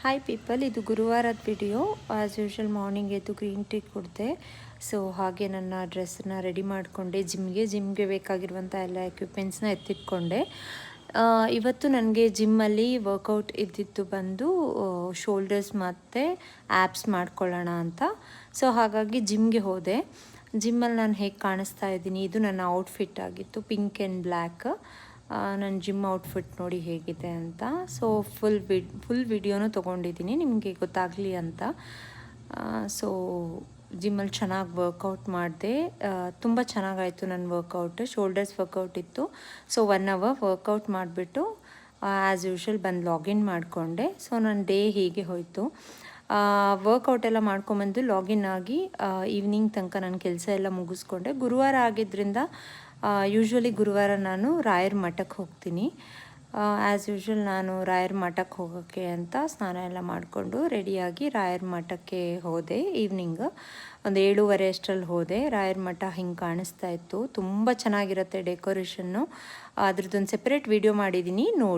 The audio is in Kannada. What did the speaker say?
ಹಾಯ್ ಪೀಪಲ್, ಇದು ಗುರುವಾರದ ವಿಡಿಯೋ. ಆ್ಯಸ್ ಯೂಶ್ವಲ್ ಮಾರ್ನಿಂಗ್ ಎದ್ದು ಗ್ರೀನ್ ಟೀ ಕುಡಿದೆ. ಸೊ ಹಾಗೆ ನನ್ನ ಡ್ರೆಸ್ಸನ್ನ ರೆಡಿ ಮಾಡಿಕೊಂಡೆ. ಜಿಮ್ಗೆ ಬೇಕಾಗಿರುವಂಥ ಎಲ್ಲ ಎಕ್ವಿಪ್ಮೆಂಟ್ಸ್ನ ಎತ್ತಿಟ್ಕೊಂಡೆ. ಇವತ್ತು ನನಗೆ ಜಿಮ್ಮಲ್ಲಿ ವರ್ಕೌಟ್ ಇದ್ದಿದ್ದು ಬಂದು ಶೋಲ್ಡರ್ಸ್ ಮತ್ತು ಆ್ಯಪ್ಸ್ ಮಾಡ್ಕೊಳ್ಳೋಣ ಅಂತ. ಸೊ ಹಾಗಾಗಿ ಜಿಮ್ಗೆ ಹೋದೆ. ಜಿಮ್ಮಲ್ಲಿ ನಾನು ಹೇಗೆ ಕಾಣಿಸ್ತಾ ಇದ್ದೀನಿ, ಇದು ನನ್ನ ಔಟ್ಫಿಟ್ ಆಗಿತ್ತು, ಪಿಂಕ್ ಆ್ಯಂಡ್ ಬ್ಲ್ಯಾಕ್. ನನ್ನ ಜಿಮ್ ಔಟ್ಫಿಟ್ ನೋಡಿ ಹೇಗಿದೆ ಅಂತ. ಸೊ ಫುಲ್ ವಿಡಿಯೋನೂ ತೊಗೊಂಡಿದ್ದೀನಿ ನಿಮಗೆ ಗೊತ್ತಾಗಲಿ ಅಂತ. ಸೊ ಜಿಮ್ಮಲ್ಲಿ ಚೆನ್ನಾಗಿ ವರ್ಕೌಟ್ ಮಾಡಿದೆ. ತುಂಬ ಚೆನ್ನಾಗಾಯಿತು ನನ್ನ ವರ್ಕೌಟ್. ಶೋಲ್ಡರ್ಸ್ ವರ್ಕೌಟ್ ಇತ್ತು. ಸೊ 1 hour ವರ್ಕೌಟ್ ಮಾಡಿಬಿಟ್ಟು ಆ್ಯಸ್ ಯೂಶ್ವಲ್ ಬಂದು ಲಾಗಿನ್ ಮಾಡಿಕೊಂಡೆ. ಸೊ ನನ್ನ ಡೇ ಹೀಗೆ ಹೋಯಿತು. ವರ್ಕೌಟ್ ಎಲ್ಲ ಮಾಡ್ಕೊಂಬಂದು ಲಾಗಿನ್ ಆಗಿ ಈವ್ನಿಂಗ್ ತನಕ ನನ್ನ ಕೆಲಸ ಎಲ್ಲ ಮುಗಿಸ್ಕೊಂಡೆ. ಗುರುವಾರ ಆಗಿದ್ದರಿಂದ ಯೂಶ್ವಲಿ ಗುರುವಾರ ನಾನು ರಾಯರ ಮಠಕ್ಕೆ ಹೋಗ್ತೀನಿ. ಆ್ಯಸ್ ಯೂಶ್ವಲ್ ನಾನು ರಾಯರ ಮಠಕ್ಕೆ ಹೋಗೋಕ್ಕೆ ಅಂತ ಸ್ನಾನ ಎಲ್ಲ ಮಾಡಿಕೊಂಡು ರೆಡಿಯಾಗಿ ರಾಯರ ಮಠಕ್ಕೆ ಹೋದೆ. ಈವ್ನಿಂಗ್ ಒಂದು 7:30 ಅಷ್ಟರಲ್ಲಿ ಹೋದೆ. ರಾಯರ ಮಠ ಹಿಂಗೆ ಕಾಣಿಸ್ತಾ ಇತ್ತು. ತುಂಬ ಚೆನ್ನಾಗಿರುತ್ತೆ ಡೆಕೋರೇಷನ್ನು. ಅದ್ರದ್ದೊಂದು ಸೆಪ್ರೇಟ್ ವಿಡಿಯೋ ಮಾಡಿದ್ದೀನಿ, ನೋಡಿ.